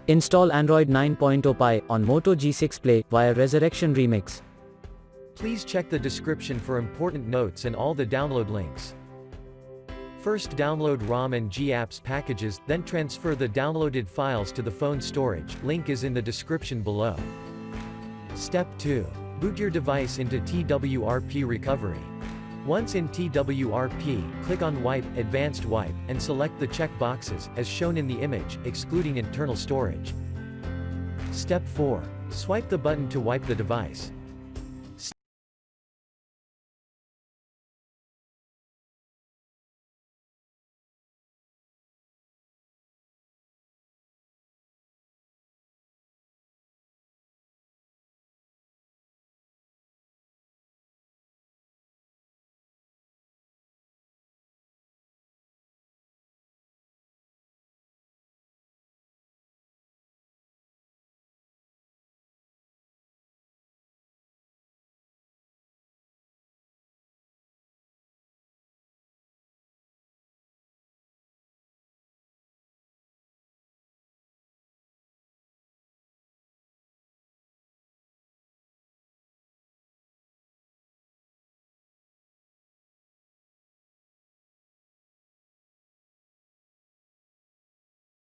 Install Android 9.0 Pie on Moto G6 Play via Resurrection Remix. Please check the description for important notes and all the download links. First download ROM and G-Apps packages, then transfer the downloaded files to the phone storage, link is in the description below. Step 2. Boot your device into TWRP recovery. Once in TWRP, click on Wipe, Advanced Wipe, and select the check boxes, as shown in the image, excluding internal storage. Step 4. Swipe the button to wipe the device.